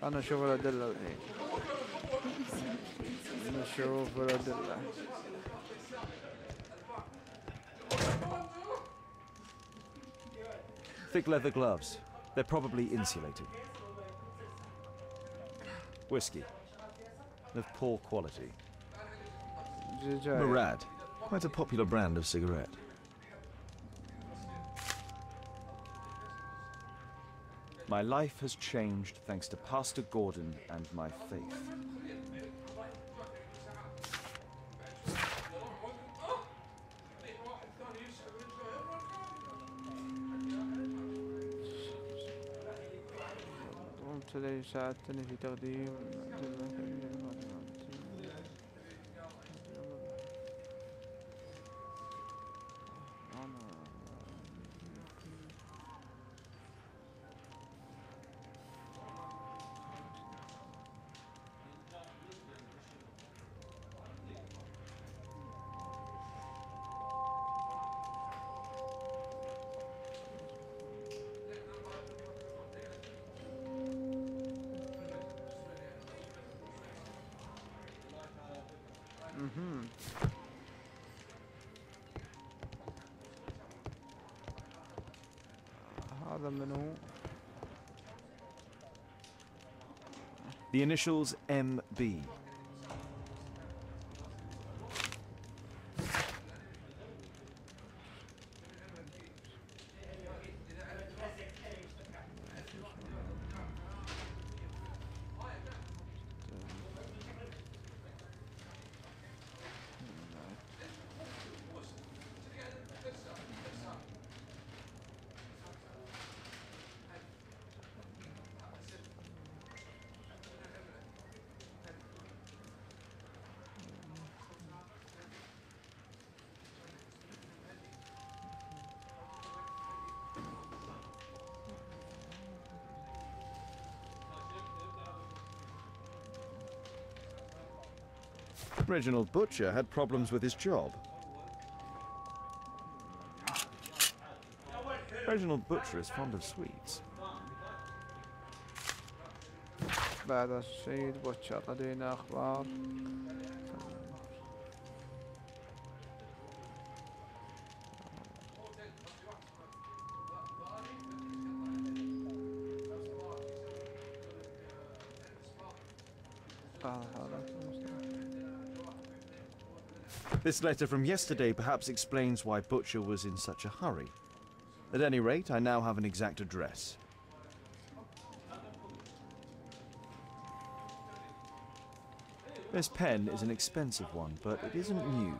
أنا أشوف الأدلة الحين. نشوف الأدلة. Thick leather gloves. They're probably insulated. Whiskey. Of poor quality. Murad. Quite a popular brand of cigarette. My life has changed thanks to Pastor Gordon and my faith. قمت لي ساعدتني في تقديم هذا منو؟ The initials MB. Reginald Butcher had problems with his job. Reginald Butcher is fond of sweets. بعد السيد بوتشر لدينا أخبار. This letter from yesterday perhaps explains why Butcher was in such a hurry. At any rate, I now have an exact address. This pen is an expensive one, but it isn't new.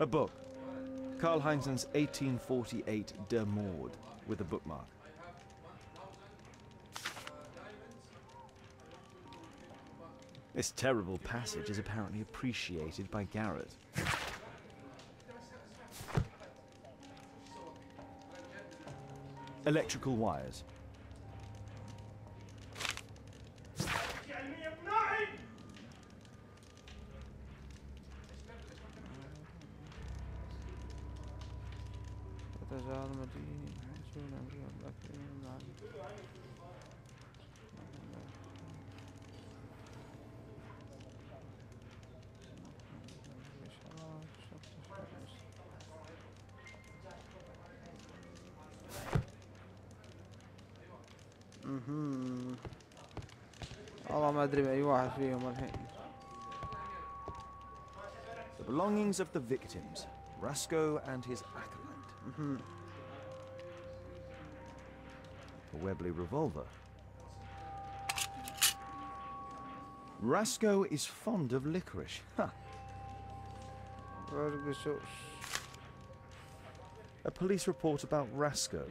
A book. Karl Heinzen's 1848 Der Mord, with a bookmark. This terrible passage is apparently appreciated by Garrett. Electrical wires. والله ما أدري أي واحد فيهم الحين. The belongings of the victims, Rasco and his acolyte. A Webley revolver. Rasco is fond of licorice. Huh. A police report about Rasco.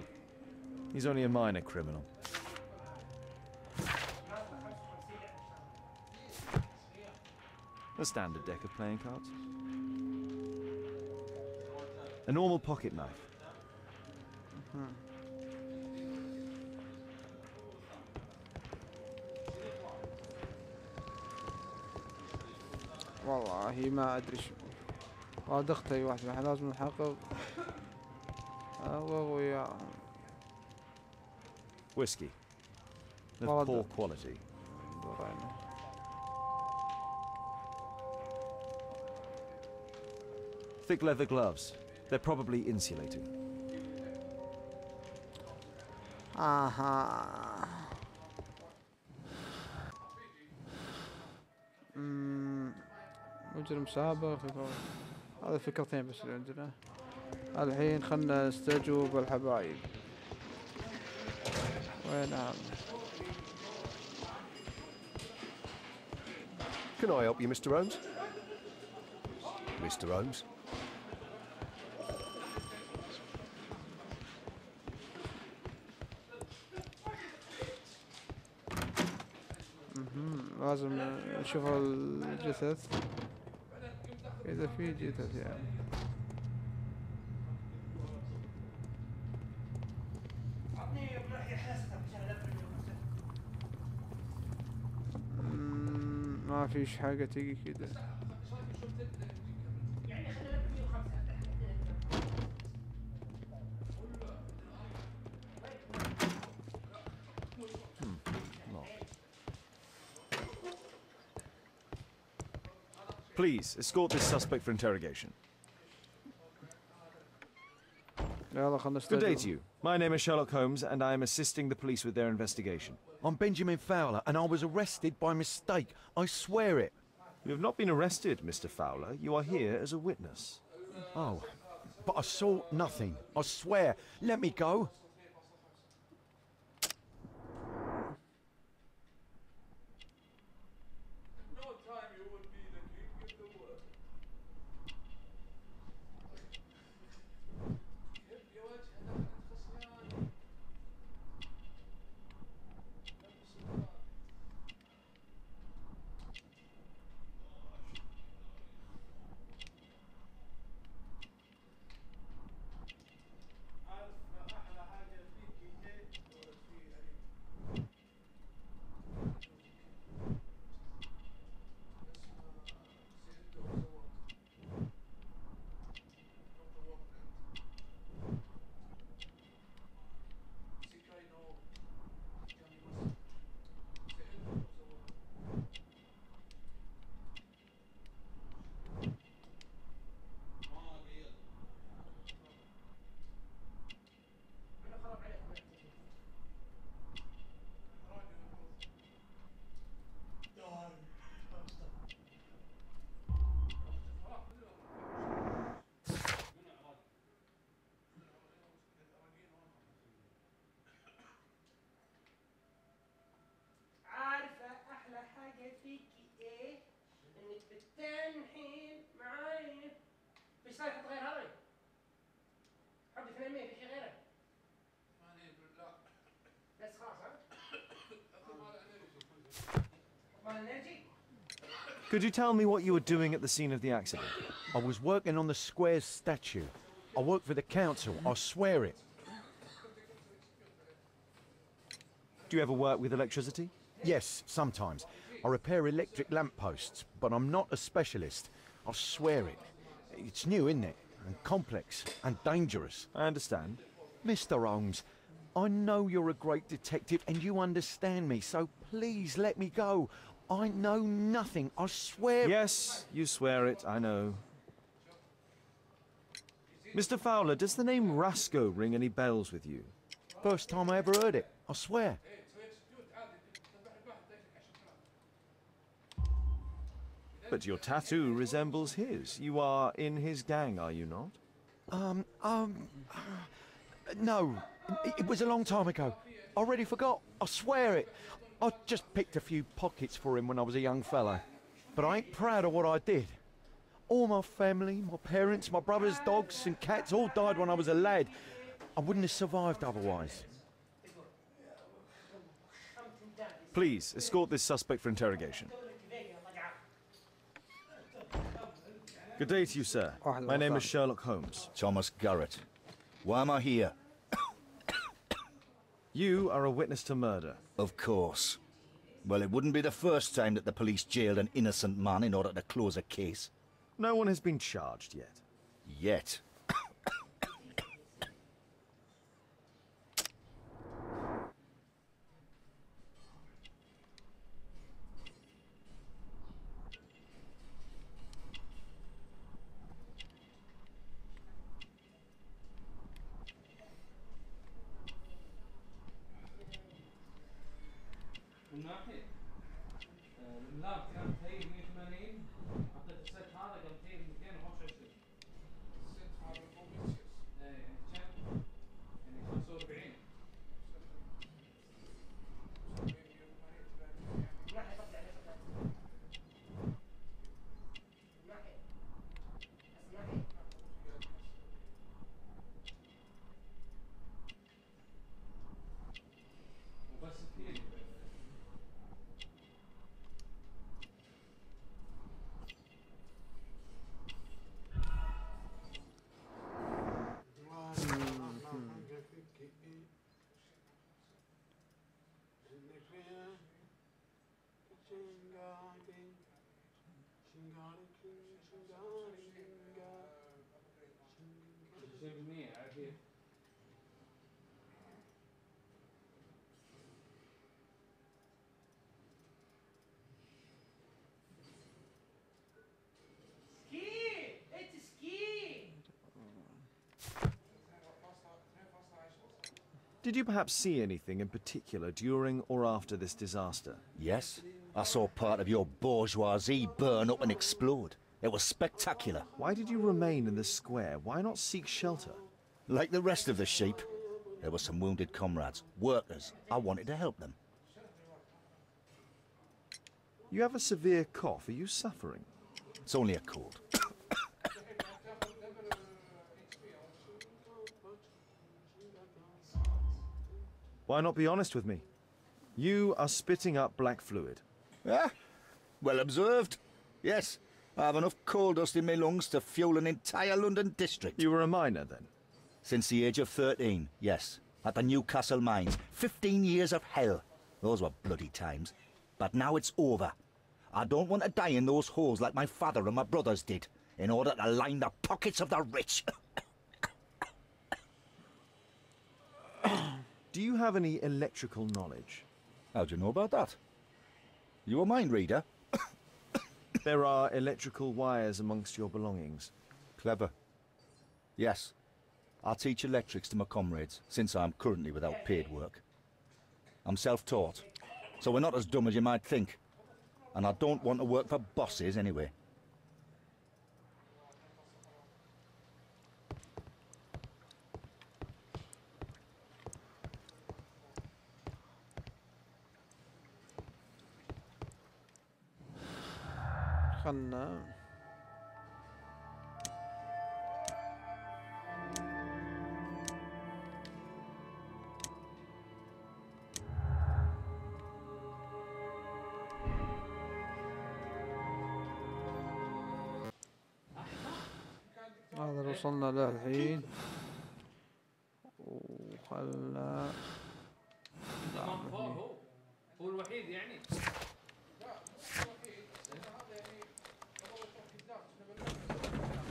He's only a minor criminal. A standard deck of playing cards. A normal pocket knife. والله ما أدري شو. صادقت اي واحد احنا لازم نحقق ويا Whiskey. Of Well, poor quality. Thick leather gloves. They're probably insulating. اها مجرم سابق هذا فكرتين بس اللي عندنا. الحين خلنا نستجوب الحبايب. وينهم؟ Can I help you, Mr. Holmes? Mr. Holmes? لازم نشوف الجثث إذا في جثث يعني. ما فيش حاجة تيجي كده. Please, escort this suspect for interrogation. يلا خلنا Good day نستجوب. to you. My name is Sherlock Holmes, and I am assisting the police with their investigation. I'm Benjamin Fowler, and I was arrested by mistake. I swear it. You have not been arrested, Mr. Fowler. You are here as a witness. Oh, but I saw nothing. I swear. Let me go. Could you tell me what you were doing at the scene of the accident? I was working on the square's statue. I work for the council. I swear it. Do you ever work with electricity? Yes, sometimes. I repair electric lampposts, but I'm not a specialist. I swear it. It's new, isn't it? And complex and dangerous. I understand. Mr. Holmes, I know you're a great detective and you understand me, so please let me go. I know nothing, I swear. Yes, you swear it, I know. Mr. Fowler, does the name Rasco ring any bells with you? First time I ever heard it, I swear. But your tattoo resembles his. You are in his gang, are you not? No. It was a long time ago. I already forgot, I swear it. I just picked a few pockets for him when I was a young fella. But I ain't proud of what I did. All my family, my parents, my brothers, dogs and cats all died when I was a lad. I wouldn't have survived otherwise. Please, escort this suspect for interrogation. Good day to you, sir. My name is Sherlock Holmes. Thomas Garrett. Why am I here? You are a witness to murder. Of course. Well, it wouldn't be the first time that the police jailed an innocent man in order to close a case. No one has been charged yet. Yet. الناحية اللاب كان تهيئ 180 حطيت الست هذا قام تهيئ 225 الست هذا فوق ايه يعني كم؟ يعني 45 وبس كثير جميع عارفين Did you perhaps see anything in particular during or after this disaster? Yes. I saw part of your bourgeoisie burn up and explode. It was spectacular. Why did you remain in the square? Why not seek shelter? Like the rest of the sheep, there were some wounded comrades, workers. I wanted to help them. You have a severe cough. Are you suffering? It's only a cold. Why not be honest with me? You are spitting up black fluid. Ah, well observed. Yes, I have enough coal dust in my lungs to fuel an entire London district. You were a miner then? Since the age of 13, yes. At the Newcastle mines. 15 years of hell. Those were bloody times. But now it's over. I don't want to die in those holes like my father and my brothers did, in order to line the pockets of the rich. Do you have any electrical knowledge? How do you know about that? You a mind reader? There are electrical wires amongst your belongings. Clever. Yes. I teach electrics to my comrades, since I'm currently without paid work. I'm self-taught, so we're not as dumb as you might think. And I don't want to work for bosses anyway. خلنا هذا اللي وصلنا له الحين وخلنا هو الوحيد يعني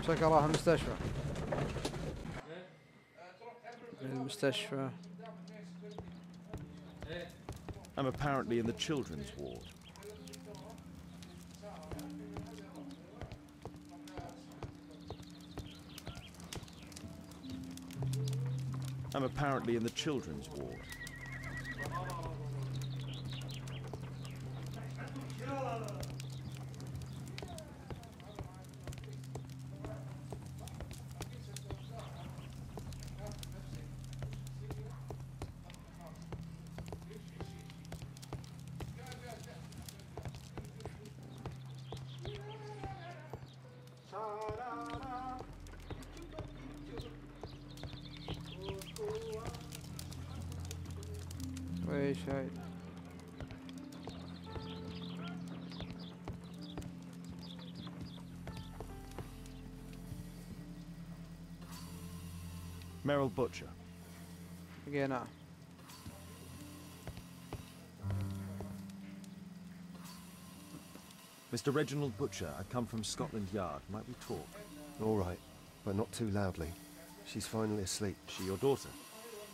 شكله راح المستشفى المستشفى I'm apparently in the children's ward. I'm apparently in the children's ward. وإيش هاي Merrill Butcher. لقيناه Mr. Reginald Butcher, I come from Scotland Yard. Might we talk? All right, but not too loudly. She's finally asleep. She your daughter?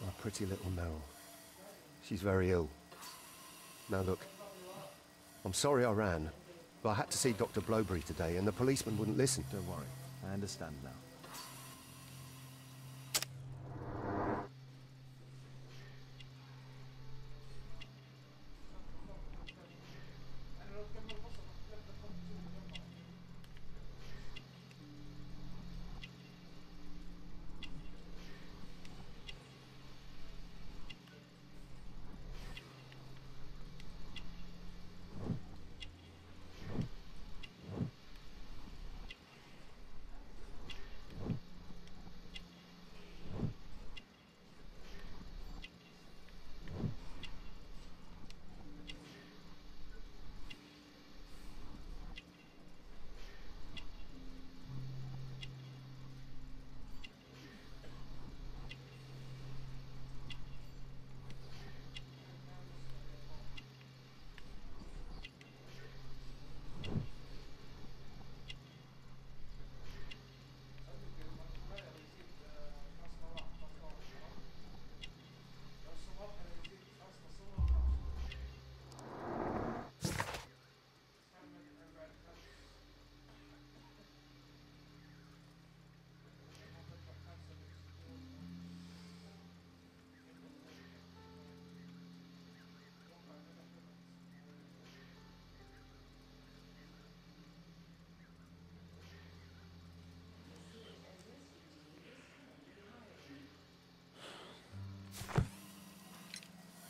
My pretty little Meryl. She's very ill. Now look, I'm sorry I ran, but I had to see Dr. Blowberry today and the policeman wouldn't listen. Don't worry, I understand now.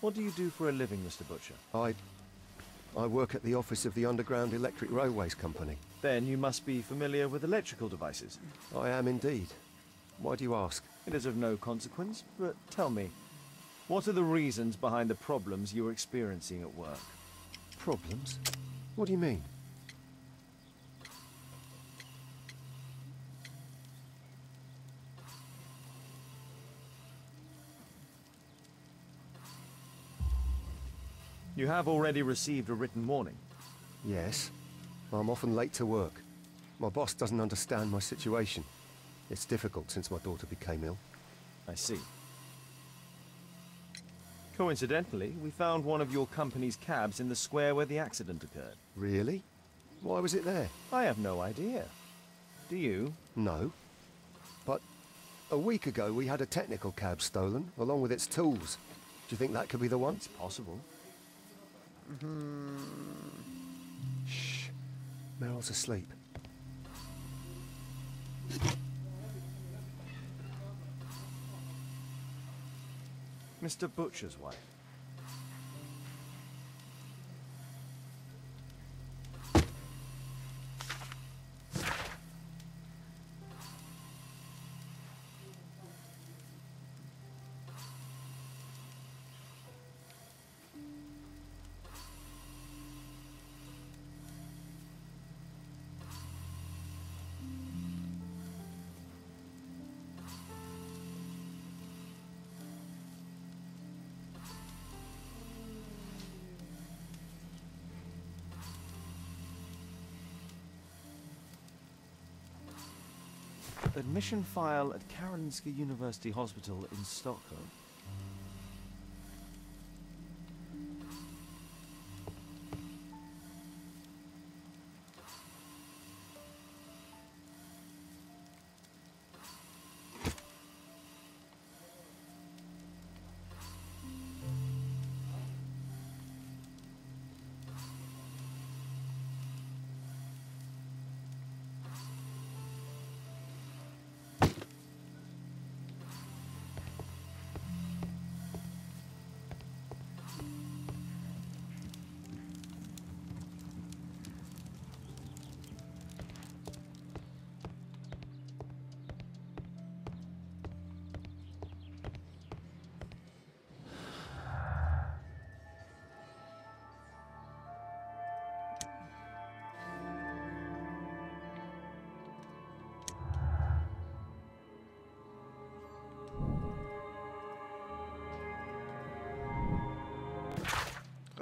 What do you do for a living, Mr. Butcher? I work at the office of the Underground Electric Railways Company. Then you must be familiar with electrical devices. I am indeed. Why do you ask? It is of no consequence, but tell me, what are the reasons behind the problems you are experiencing at work? Problems? What do you mean? You have already received a written warning. Yes. I'm often late to work. My boss doesn't understand my situation. It's difficult since my daughter became ill. I see. Coincidentally, we found one of your company's cabs in the square where the accident occurred. Really? Why was it there? I have no idea. Do you? No. But a week ago we had a technical cab stolen, along with its tools. Do you think that could be the one? It's possible. Shh. Meryl's asleep. Mr. Butcher's wife. Admission file at Karolinska University Hospital in Stockholm.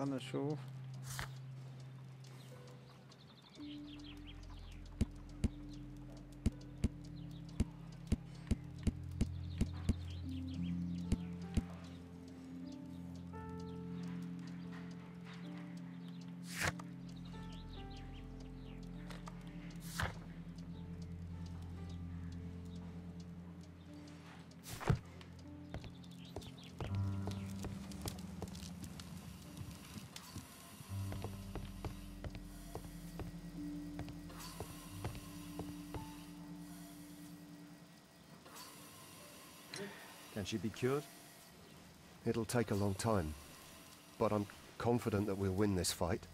خلنا نشوف. Can she be cured? It'll take a long time, but I'm confident that we'll win this fight.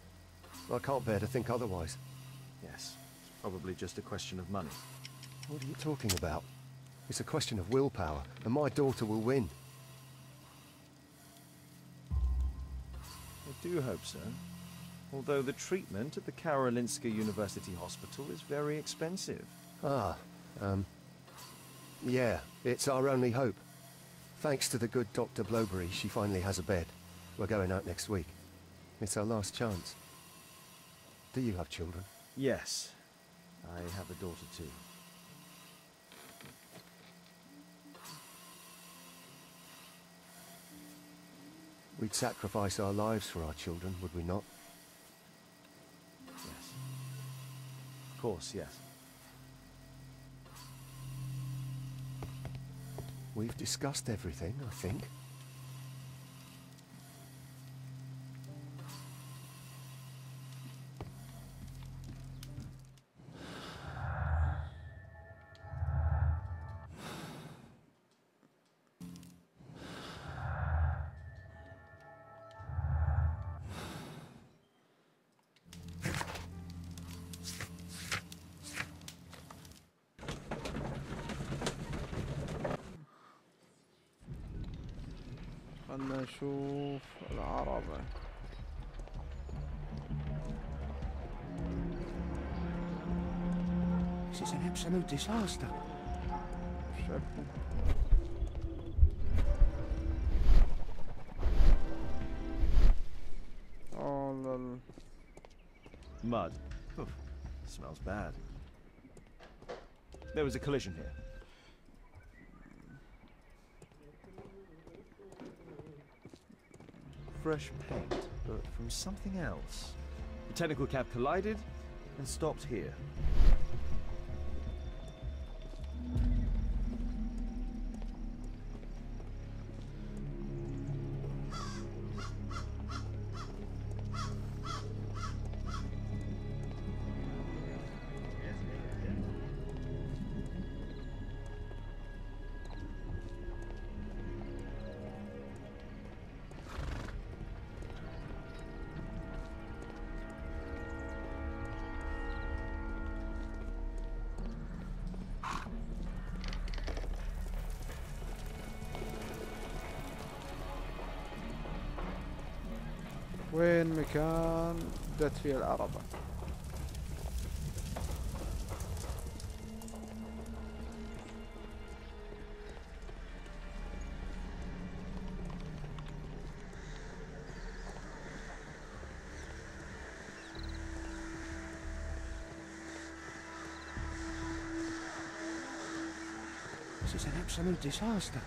I can't bear to think otherwise. Yes. It's probably just a question of money. What are you talking about? It's a question of willpower, and my daughter will win. I do hope so. Although the treatment at the Karolinska University Hospital is very expensive. Yeah, it's our only hope. Thanks to the good Dr. Blowberry, she finally has a bed. We're going out next week. It's our last chance. Do you have children? Yes. I have a daughter too. We'd sacrifice our lives for our children, would we not? Yes. Of course, yes. We've discussed everything, I think. خلنا نشوف العربة. This is an absolute disaster. شكله. Oh, Mud. Oof. Smells bad. There was a collision here. Fresh paint, but from something else. The technical cab collided and stopped here. وين مكان دت فيه العربة؟ This is an absolute disaster.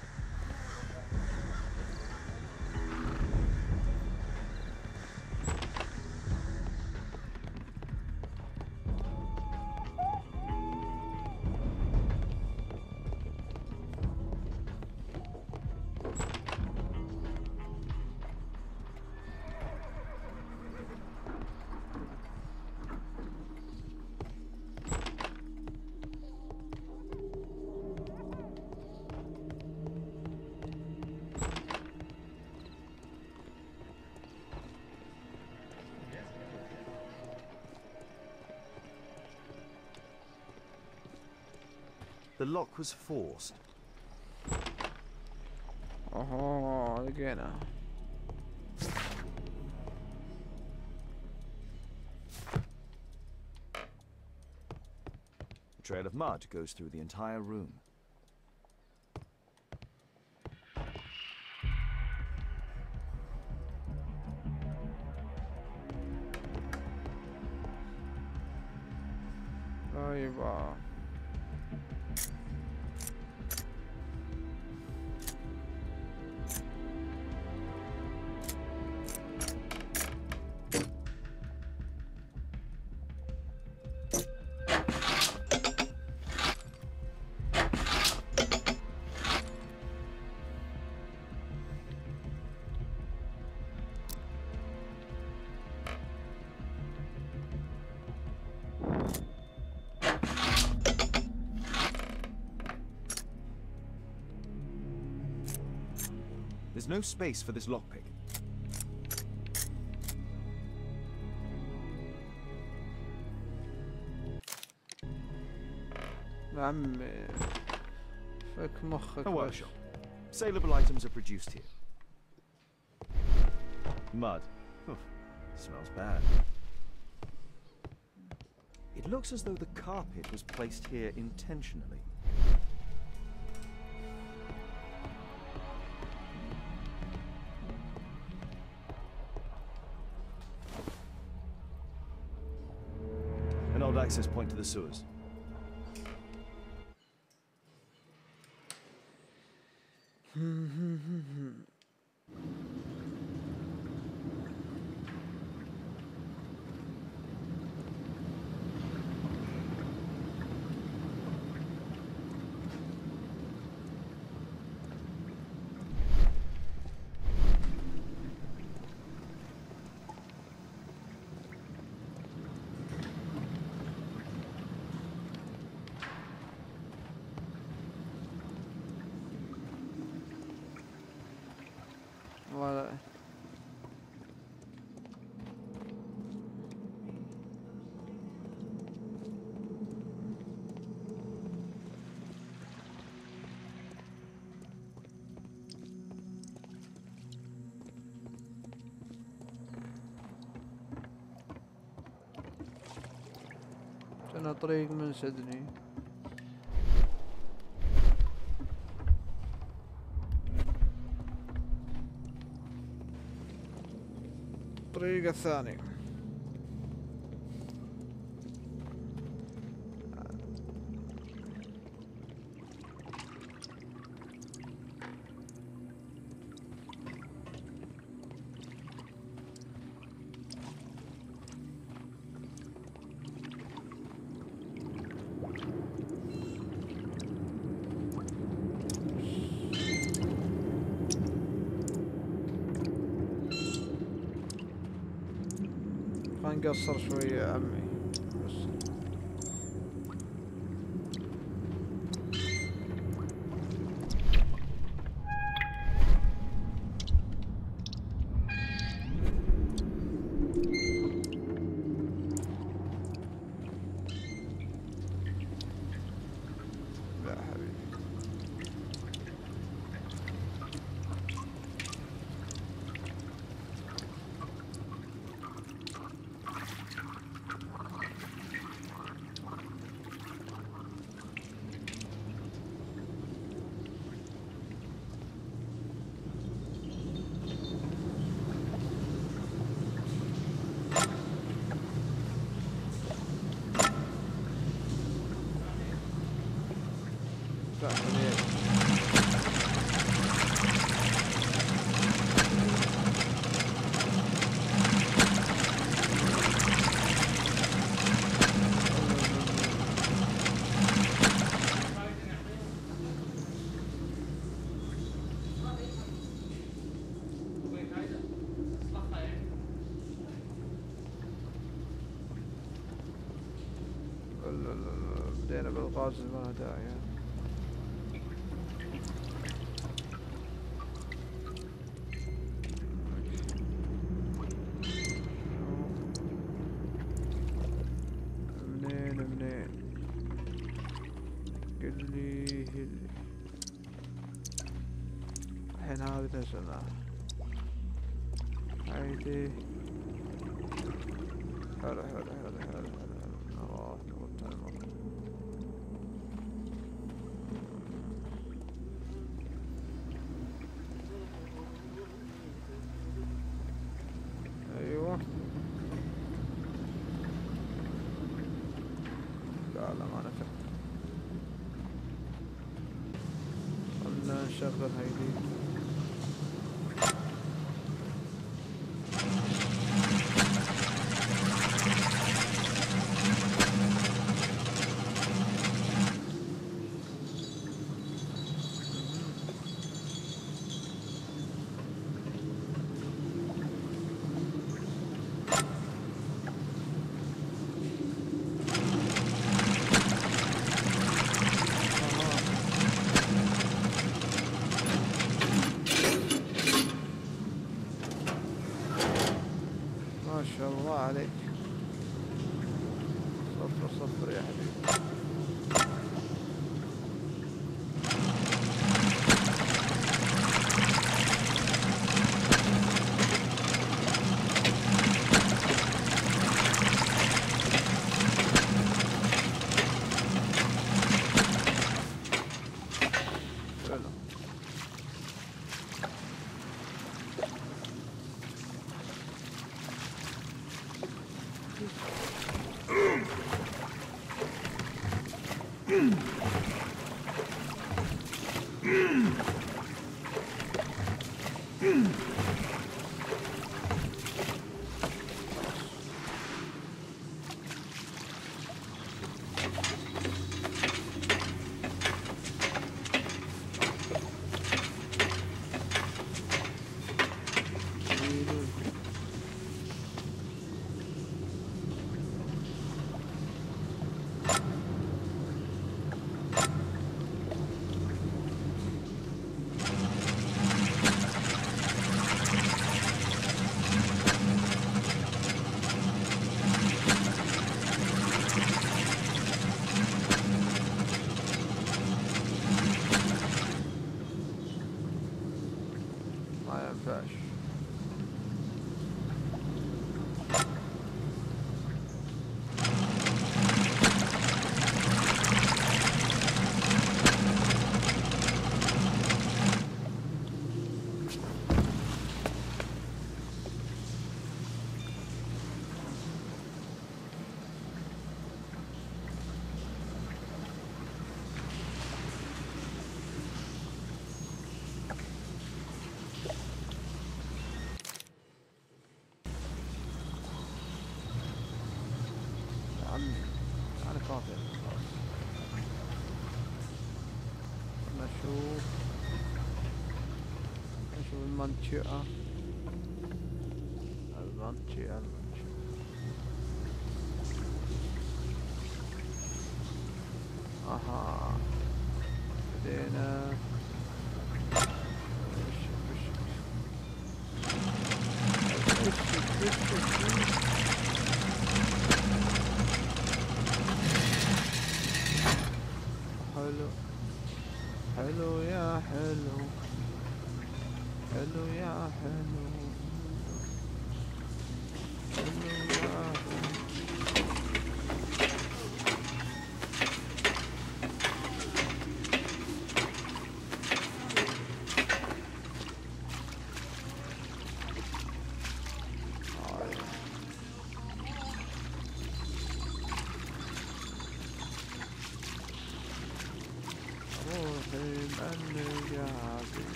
The lock was forced. لقينا. A trail of mud goes through the entire room. أيوة. There's no space for this lockpick. يا عمي فك مخك. A workshop. Saleable items are produced here. Mud. Oof, smells bad. It looks as though the carpet was placed here intentionally. An old access point to the sewers. ولا كان طريق من سدني. الطريق الثاني. نقصر شوية يا عمي بس. لا حبيبي بدينا بالغاز ما له داعي. منين قل لي الحين هذه نزلناها هايدي. حلو ايوه. لا ما نفع. خلنا نشغل هايدي. شاء الله عليك. 0-0 يا حبيبي. أنا كافي. نشوف المنطقة. أها بدينا. حلو حلو يا حلو، حلو يا حلو، حلو يا حلو.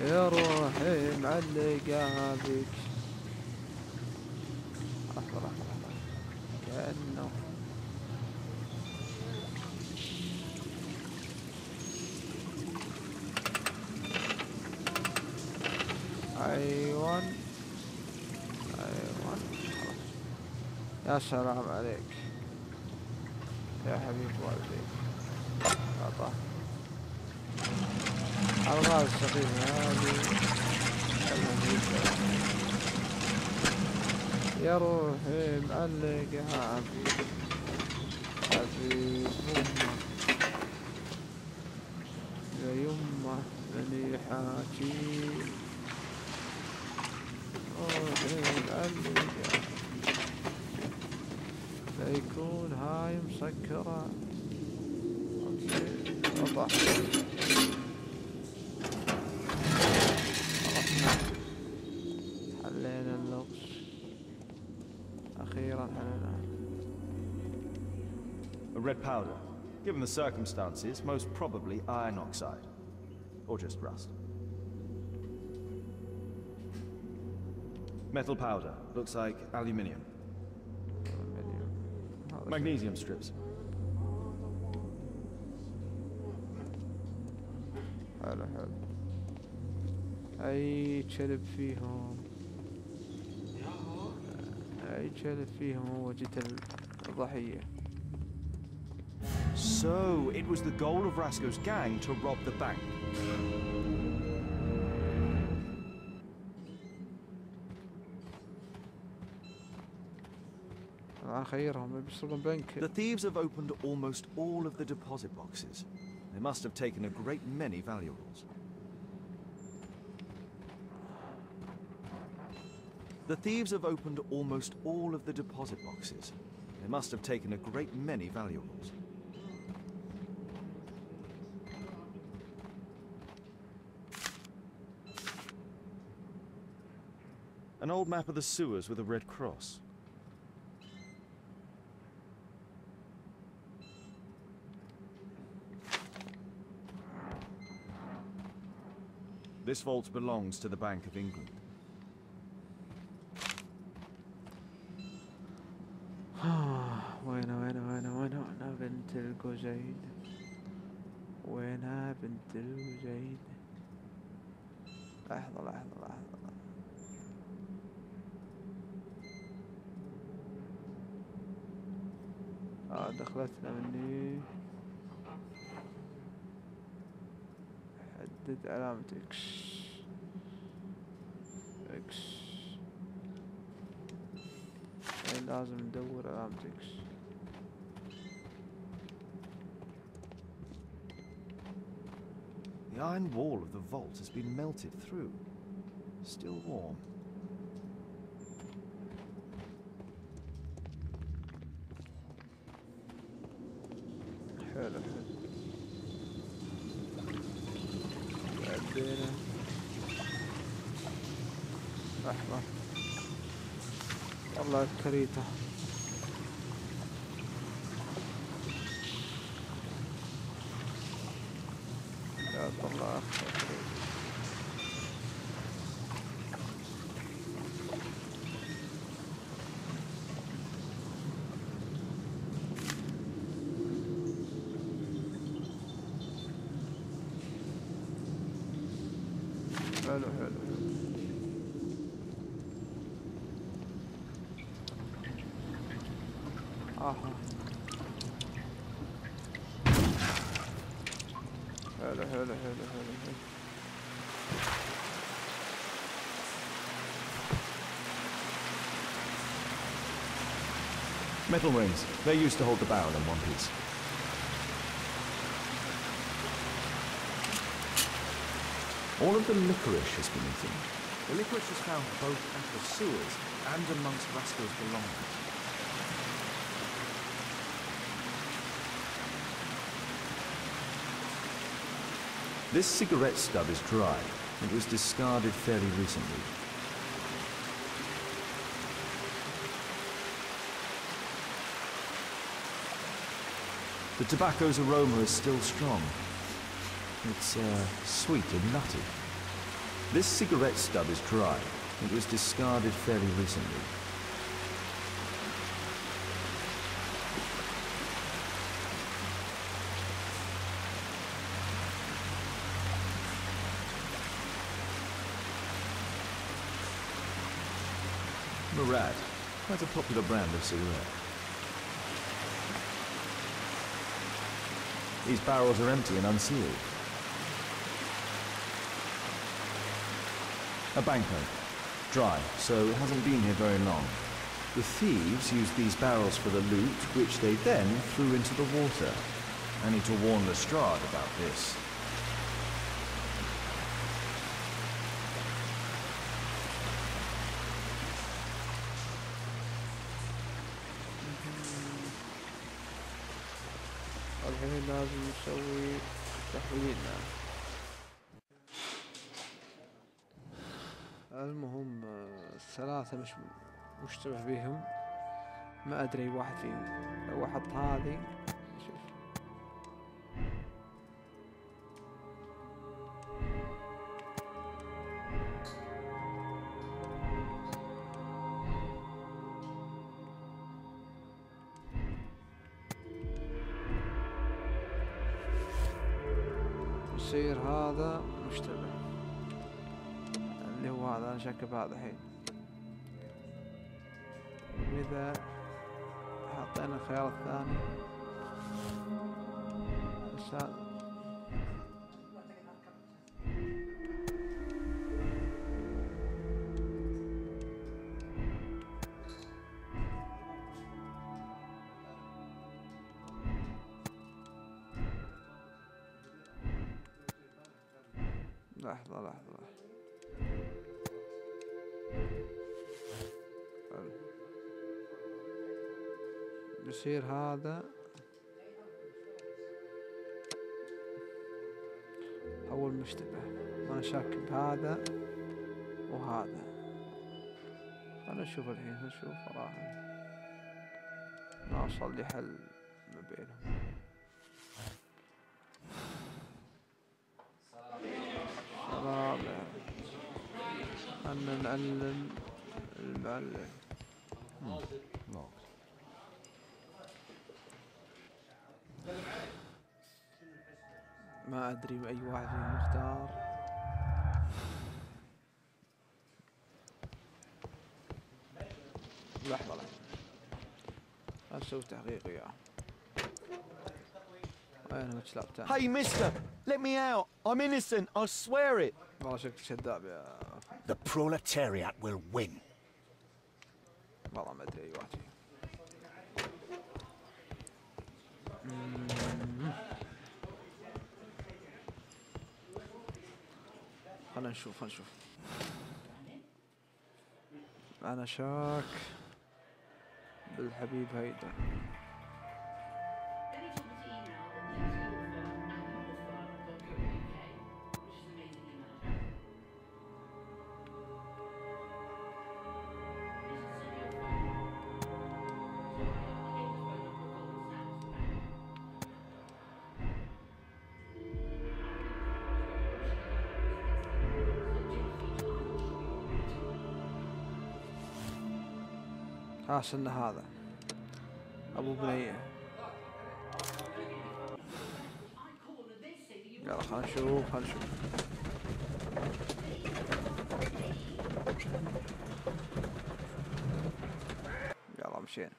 يا روحي معلقة بك. لحظة كأنه أيوان خلاص. يا سلام عليك يا حبيب والدي. أعطاه الغاز السقيمة هذه. يا روحي معلقة بك حبيب أمه يا يمه مليحاتي. روحي معلقة لا يكون هاي مسكرة. أوكي حلينا اللغز أخيرا حلينا. A red powder. Given the circumstances, most probably iron oxide. Or just rust. Metal powder. Looks like aluminium. Magnesium strips. حلو حلو. أي كلب فيهم، أي كلب فيهم هو قتل الضحية. So, it was the goal of Rasco's gang to rob the bank. الآن خيرهم بيسرقون بنك. The thieves have opened almost all of the deposit boxes. They must have taken a great many valuables. The thieves have opened almost all of the deposit boxes. They must have taken a great many valuables. An old map of the sewers with a red cross. This vault belongs to the Bank of England. وين بنت القزيد؟ وينها بنت القزيد؟ لحظة. دخلتنا مني. حدد علامة اكس. لازم ندور علامة اكس. The iron wall of the vault has been melted through. Still warm. حلو. عدينا. أحمر. والله كريته. يا الله حلو. آها حلو. Metal rings. They're used to hold the barrel in one piece. All of the licorice has been eaten. The licorice was found both at the sewers and amongst Rasco's belongings. This cigarette stub is dry. It was discarded fairly recently. The tobacco's aroma is still strong. It's sweet and nutty. This cigarette stub is dry. It was discarded fairly recently. Murad, quite a popular brand of cigarette. These barrels are empty and unsealed. A banknote. Dry, so it hasn't been here very long. The thieves used these barrels for the loot, which they then threw into the water. I need to warn Lestrade about this. الحين لازم نسوي تحويلنا. المهم الثلاثة مش مشتبه بيهم، ما أدري واحد فيهم. لو حط هذه شوف يصير هذا مشتبه اللي هو هذا. انا شاك بهذا الحين. واذا حطينا الخيار الثاني بس هذا لحظة. بيصير هذا أول مشتبه. أنا شاك بهذا وهذا. خلنا نشوف الحين. نشوف صراحة نوصل لحل ما بينهم. رابع أن نعلم المعلم. ما أدري بأي واحد فيهم نختار. لحظة نسوي تحقيق وياه. وين متشلاب تاني؟ Hey, mister! Let me out! I'm innocent, I swear it! والله شكلك كذاب يا. The proletariat will win. والله ما أدري أي واحد فيهم. خلنا نشوف. أنا شاك بالحبيب هيدا. حاس ان هذا ابو بنية. يلا خلنا نشوف. يلا مشينا.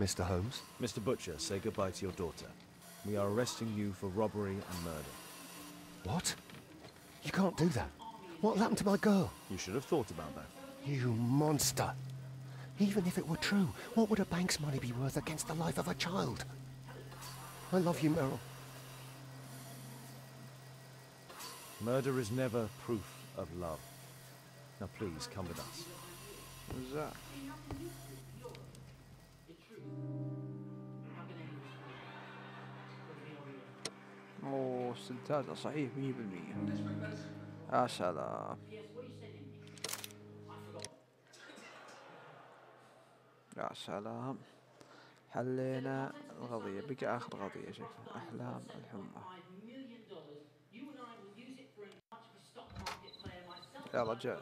Mr. Holmes? Mr. Butcher, say goodbye to your daughter. We are arresting you for robbery and murder. What? You can't do that. What happened to my girl? You should have thought about that. You monster. Even if it were true, what would a bank's money be worth against the life of a child? I love you, Meryl. Murder is never proof of love. Now please, come with us. What's that? اوه استنتاجه صحيح 100%. يا سلام. يا سلام. حلينا القضية. بقى آخر قضية. شوف أحلام الحمى. يا رجال.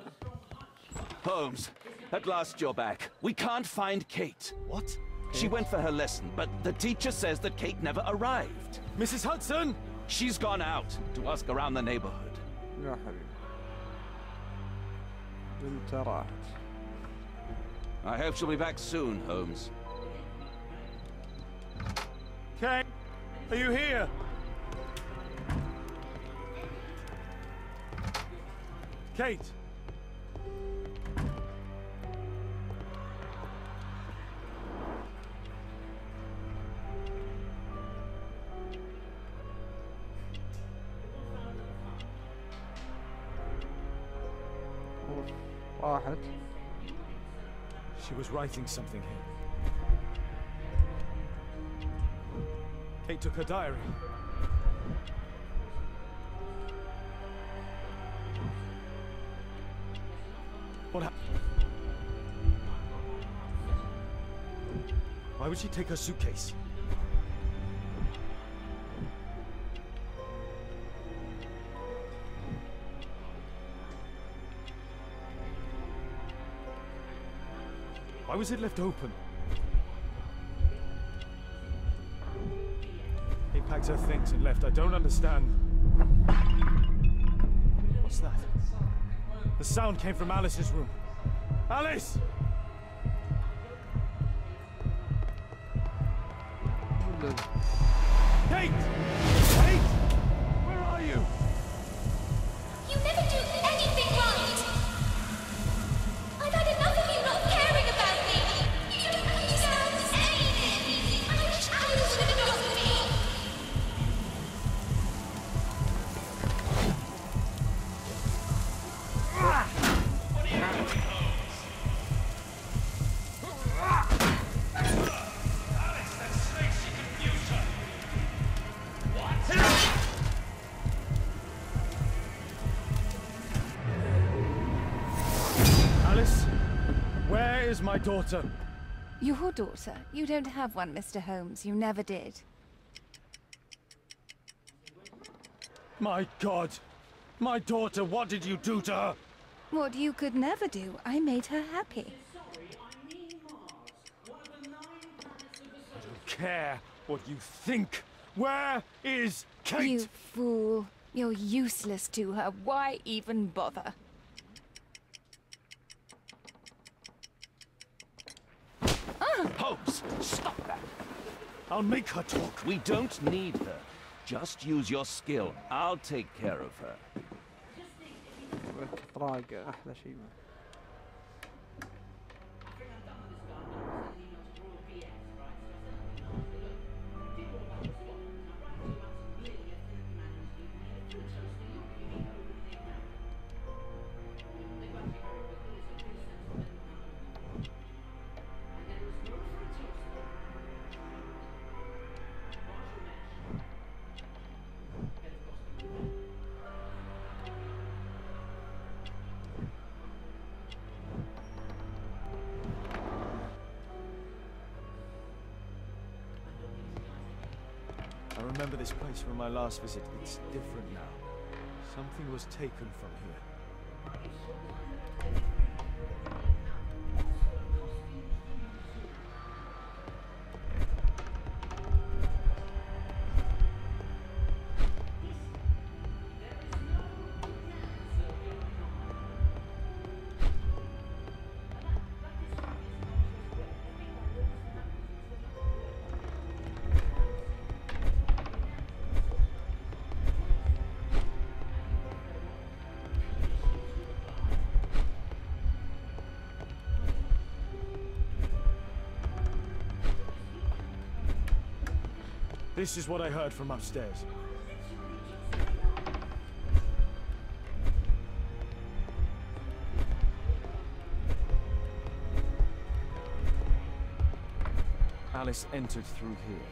Holmes, at last you're back. We can't find Kate. What? She went for her lesson, but the teacher says that Kate never arrived. Mrs. Hudson! She's gone out to ask around the neighborhood. يا حبيبي. بنت راحت. I hope she'll be back soon, Holmes. Kate, are you here? Kate! راحت. She was writing something here. Kate took her diary. What happened? Why would she take her suitcase? Why was it left open? They packed packed her things and left. I don't understand. What's that? The sound came from Alice's room. Alice! Kate! Kate! Where are you? You never do anything right! I've had enough of you not caring about me! You don't understand anything! I wish Alice would have known me! What are you doing, Holmes? Alice, that snake, she confused her. What? Alice? Where is my daughter? Your daughter? You don't have one, Mr. Holmes. You never did. My God! My daughter, what did you do to her? What you could never do. I made her happy. I don't care what you think. Where is Kate? You fool. You're useless to her. Why even bother? Holmes, stop that. I'll make her talk. We don't need her. Just use your skill. I'll take care of her. طراقة أحلى شيء. I remember this place from my last visit. It's different now. Something was taken from here. This is what I heard from upstairs. Alice entered through here.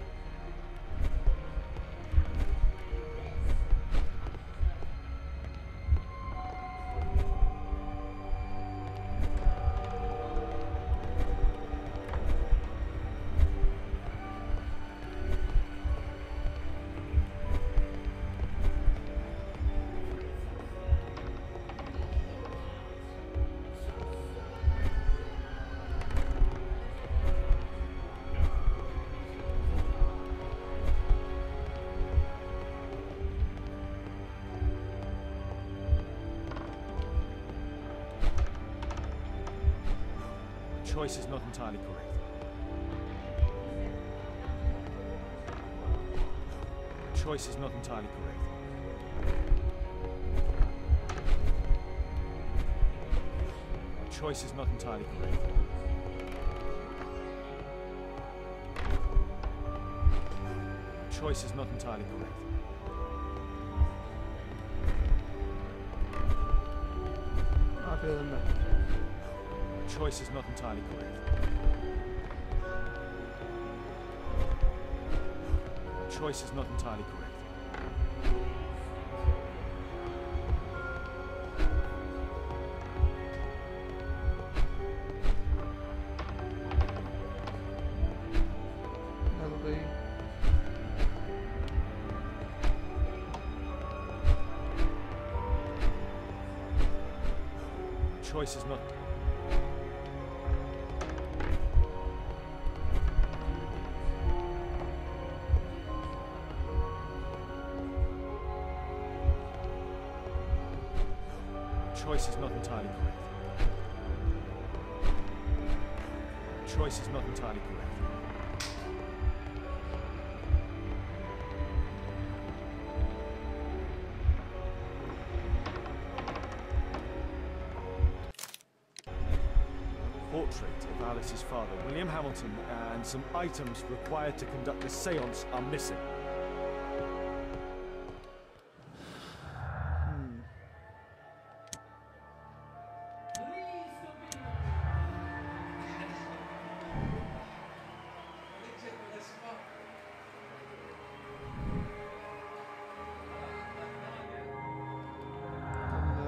Choice is not entirely correct. Choice is not entirely correct. Choice is not entirely correct. Choice is not entirely correct. ما في ذمة. Choice is not entirely correct. Choice is not entirely correct. نلغي. Choice is not. choice is not entirely correct. Choice is not entirely correct. Portrait of Alice's father, William Hamilton, and some items required to conduct the séance are missing.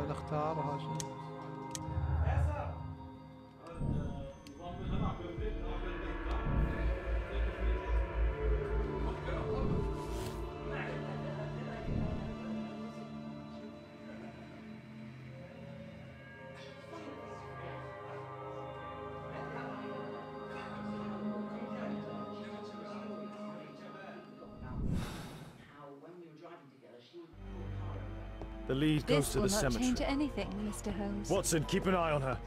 نختارها شيء. The lead goes This to will the not cemetery. change anything, Mr. Holmes. Watson, keep an eye on her.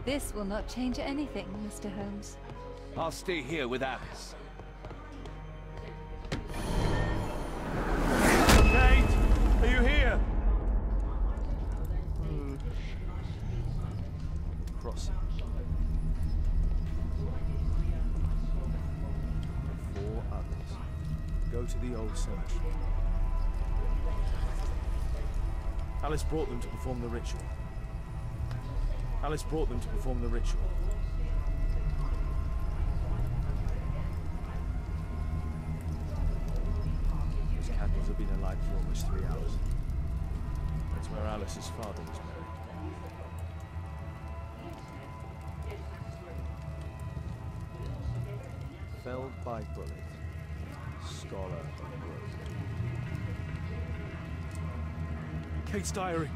This will not change anything, Mr. Holmes. I'll stay here with Alice. Kate, are you here? Crossing. 4 others. Go to the old cemetery. Alice brought them to perform the ritual. Alice brought them to perform the ritual. Those candles have been alight for almost 3 hours. That's where Alice's father was buried. Felled by bullet, scholar of road. Kate's diary.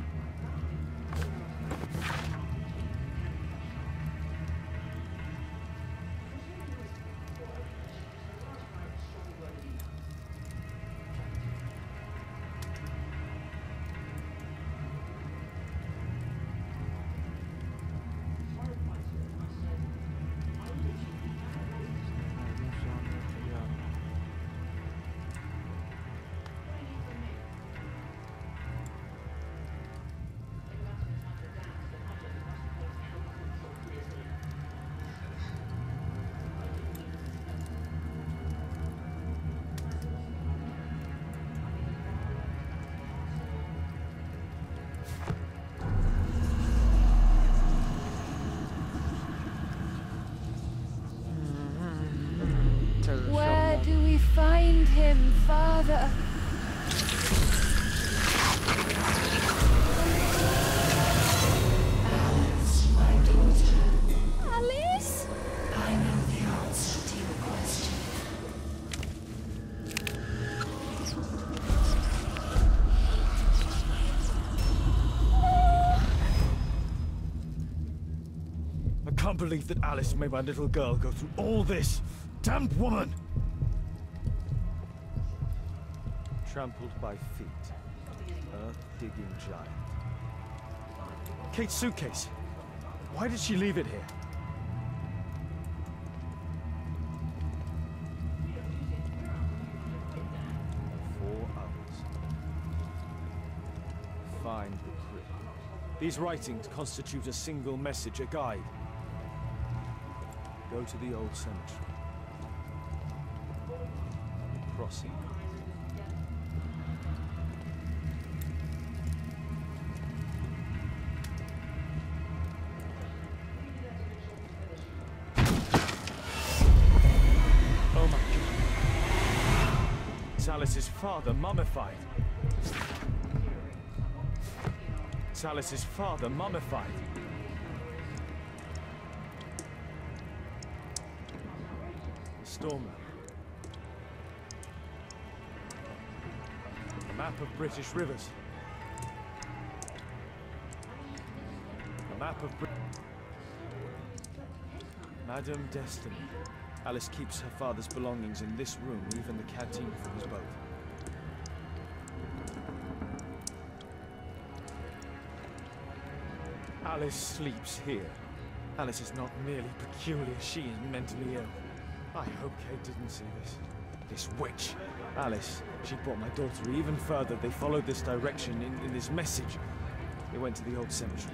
Where do we find him, Father? Alice, my daughter, Alice? I know the answer to your question. I can't believe that Alice made my little girl go through all this. Damned woman! Trampled by feet. Earth-digging giant. Kate's suitcase. Why did she leave it here? Four others. Find the crypt. These writings constitute a single message, a guide. Go to the old cemetery. Crossing. Oh my God. It's Alice's father, mummified. It's Alice's father, mummified. The storm lamp. A map of British rivers. A map of Madame Destiny. Alice keeps her father's belongings in this room, even the canteen from his boat. Alice sleeps here. Alice is not merely peculiar, she is mentally ill. I hope Kate didn't see this. This witch. Alice, she brought my daughter even further. They followed this direction in this message. They went to the old cemetery.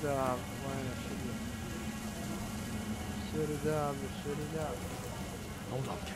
داب وين السرداب السرداب. Hold on, Kate.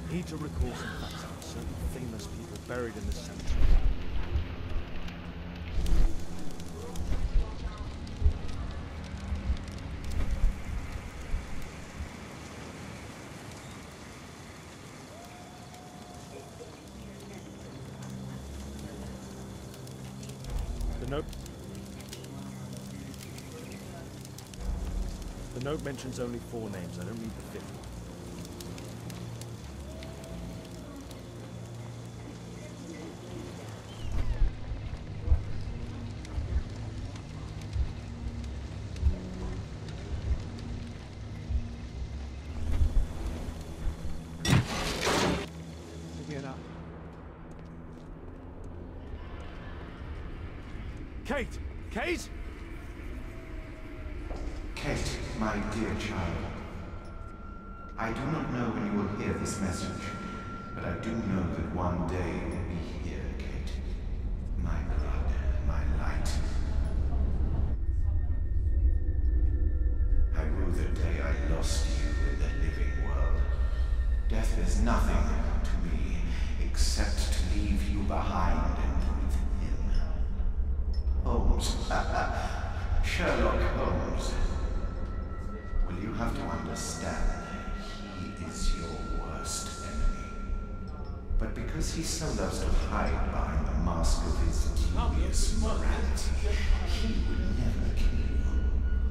I need to recall some facts about certain famous people buried in the cemetery. The note mentions only 4 names. I don't read the 5th one. Kate! Kate! Kate, my dear child. I do not know when you will hear this message, but I do know that one day you will be here, Kate. My blood, my light. I rue the day I lost you in the living world. Death is nothing to me, except to leave you behind and with him. Holmes. Sherlock Holmes. Will you have to understand, he is your worst enemy. But because he so loves to hide behind the mask of his dubious morality, he would never kill you.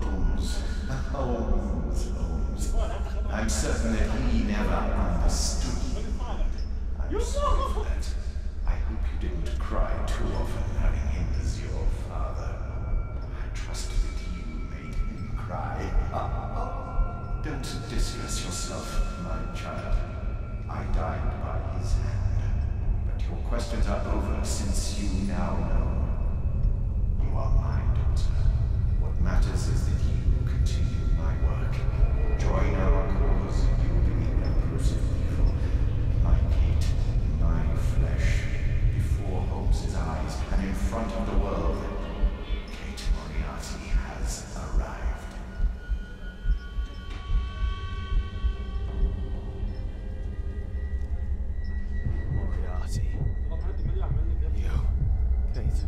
Holmes. Holmes. Holmes. I'm certain that he never understood you. I'm sorry for that. I hope you didn't cry too often having him as your father. I trusted that you made him cry. Don't distress yourself, my child. I died by his hand. But your questions are over since you now know. You are my daughter. What matters is that you continue my work. Join our cause. You will be the empress of evil. My Kate, my flesh, before Holmes' eyes and in front of the world. Kate Moriarty has arrived. Moriarty. You? Kate.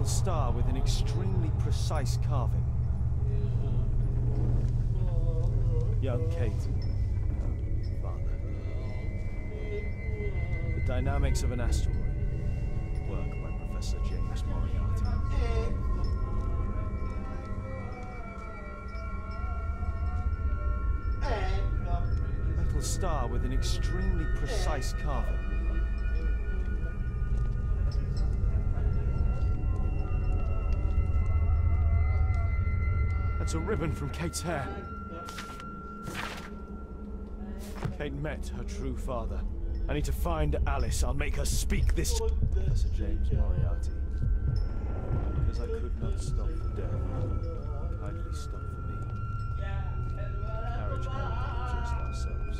metal star with an extremely precise carving. Young Kate. Father. The Dynamics of an Asteroid. Work by Professor James Moriarty. Metal star with an extremely precise carving. That's a ribbon from Kate's hair. Kate met her true father. I need to find Alice. I'll make her speak this. Professor James Moriarty. Because I could not stop for death. Kindly stop for me. Carriage home, just ourselves.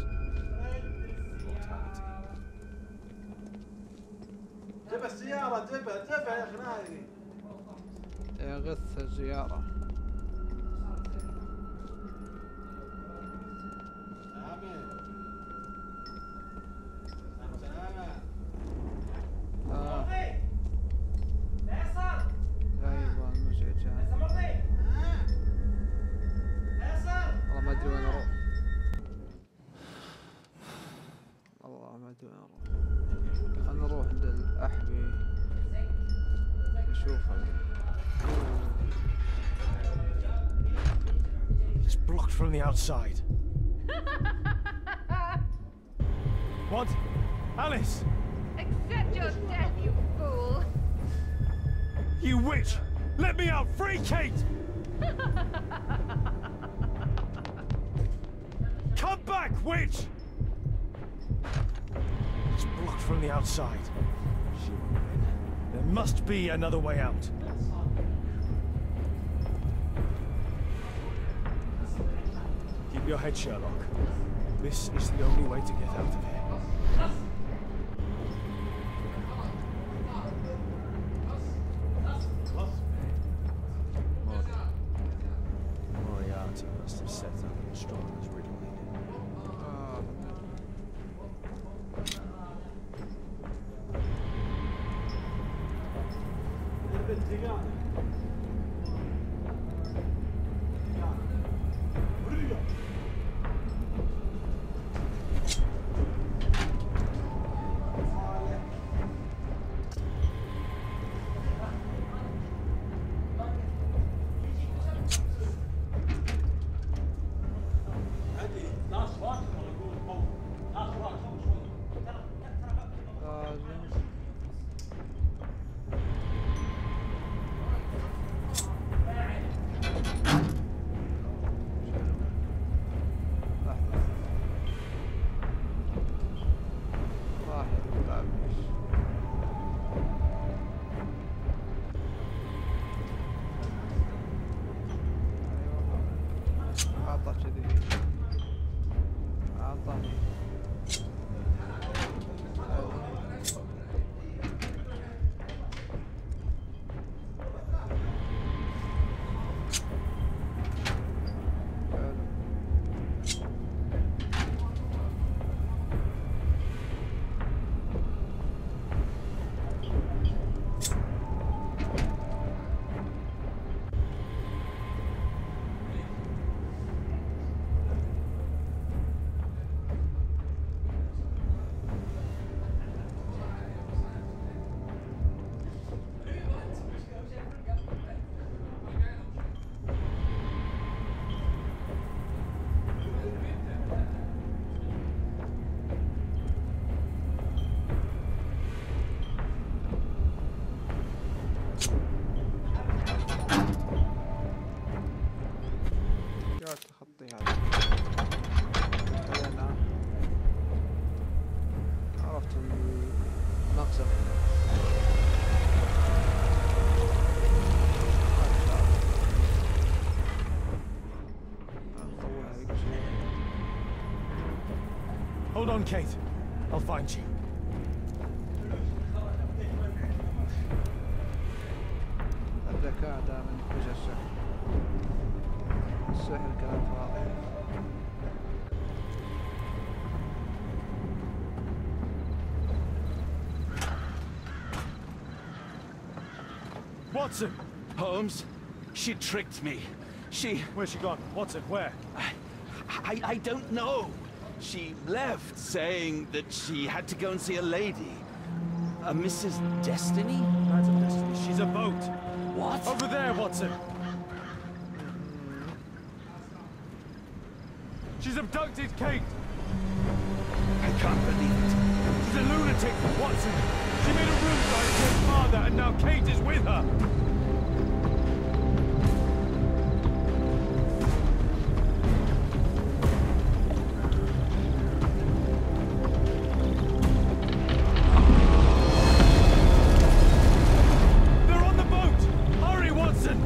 Mortality. جبه السيارة جبه يا خناقي. غث السيارة. خلنا نروح عند الأحبي نشوفها. It's blocked from the outside. What? Alice! Accept your death, you fool! You witch! Let me out! Free Kate! Come back, witch! It's blocked from the outside. There must be another way out. Keep your head, Sherlock. This is the only way to get out of here. Moriarty must have set up an astronomer's riddle here. Hold on, Kate. I'll find you. الذكاء دائما وجه السحر. السحر كلام فاضي. Watson! Holmes, she tricked me. Where's she gone? Watson, where? I don't know. She left saying that she had to go and see a lady. A Mrs. Destiny? That's a Destiny. She's a boat. What? Over there, Watson! She's abducted Kate! I can't believe it. She's a lunatic, Watson! She made a room for her dead father, and now Kate is with her! They're on the boat! Hurry, Watson!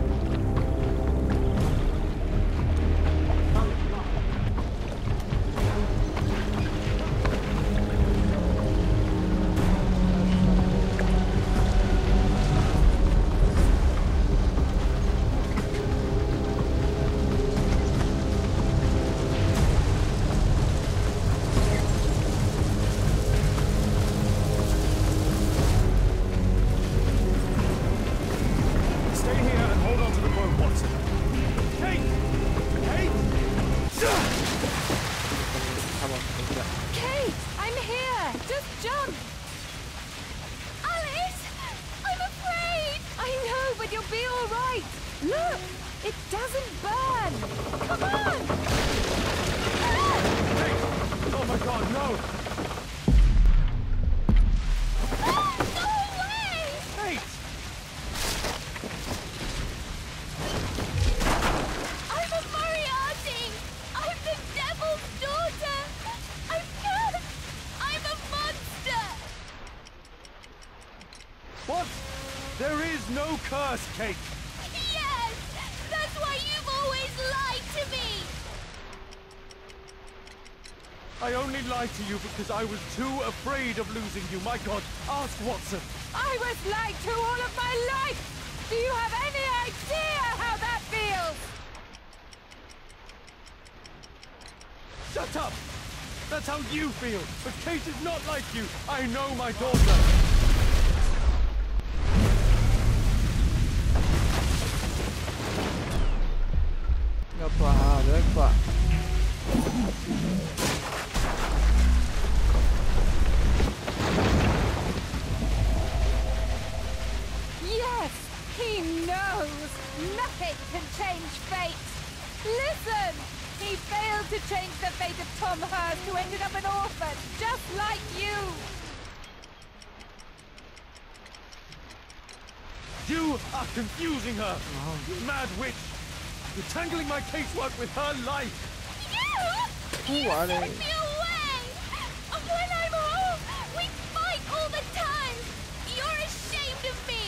Stay here and hold on to the boat, Watson. Kate! Kate! Come on, let's go. Kate, I'm here. Just jump. Alice! I'm afraid! I know, but you'll be all right. Look, it doesn't burn. Come on. Kate! Oh my God, no! Go away! Kate! I'm a Moriarty! I'm the devil's daughter! I'm cursed! I'm a monster! What? There is no curse, Kate! Yes! That's why you've always lied to me! I only lied to you because I was too afraid of losing you. My God, ask Watson. I was lied to all of my life. Do you have any idea how that feels? Shut up! That's how you feel. But Kate is not like you. I know my daughter. اقطع هذا اقطع. Yes, he knows. Nothing can change fate. Listen! He failed to change the fate of Tom Hurst, who ended up an orphan, just like you. You are confusing her. You mad witch. You're tangling my casework with her life. You send me away! When I'm home, we fight all the time! You're ashamed of me!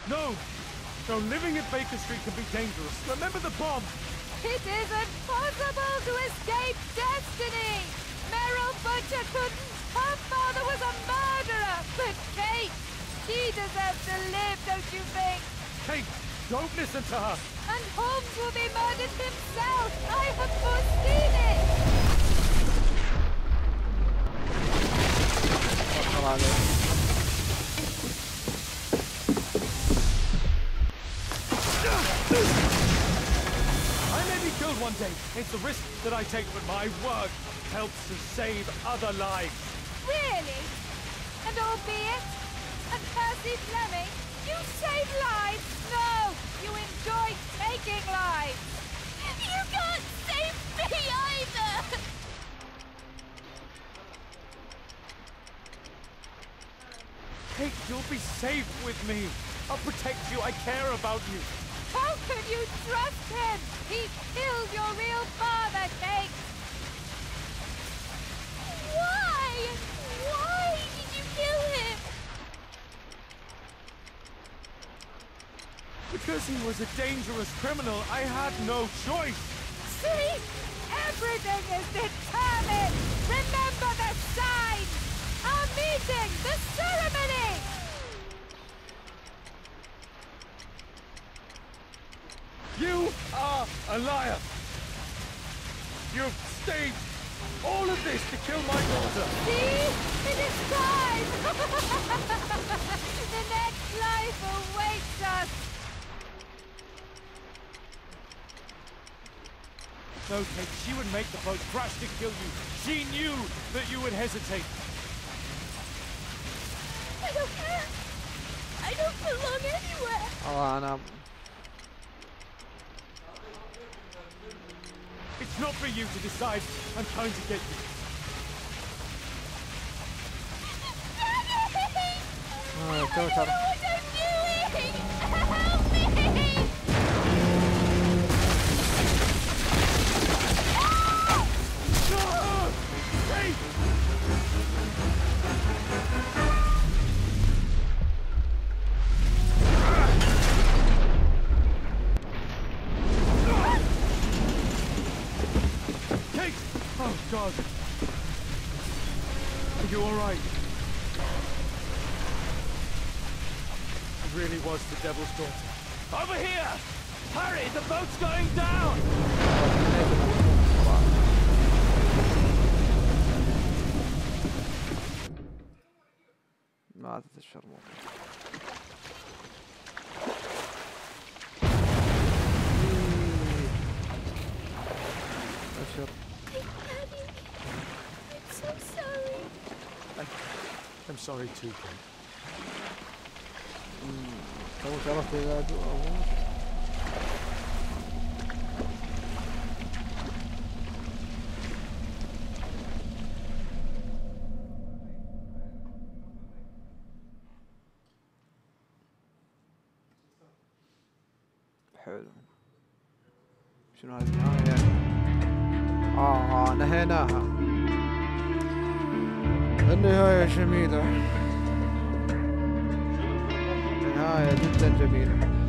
No. No, living at Baker Street can be dangerous. Remember the bomb. It isn't possible to escape destiny! Meryl Butcher couldn't! Her father was a murderer! But Kate, she deserves to live, don't you think? Kate, don't listen to her! And Holmes will be murdered himself! I have foreseen it! وصل عليه. I may be killed one day. It's the risk that I take, but my work helps to save other lives. Really? And albeit? And Percy Fleming? You save lives? No! You enjoy taking lives! You can't save me either! Kate, you'll be safe with me. I'll protect you. I care about you. How could you trust him? He killed your real father, Kate! Why? Why did you kill him? Because he was a dangerous criminal, I had no choice. See? Everything is determined! Remember the sign! Our meeting! The ceremony! You are a liar. You've staged all of this to kill my daughter. See? It is time! The next life No, Kate, she would make the boat crash to kill you. She knew that you would hesitate. I don't care. I don't belong anywhere. أنا It's not for you to decide. I'm trying to get you. تو ترى Oh, God. Are you all right? It really was the Devil's Daughter. Over here! Hurry, the boat's going down! ما تتشر موقع أشر I'm so sorry. I'm sorry too, Kate. تو شرفت إذا حلو. شنو هذه النهاية؟ نهيناها. النهاية جميلة. نهاية جدا جميلة.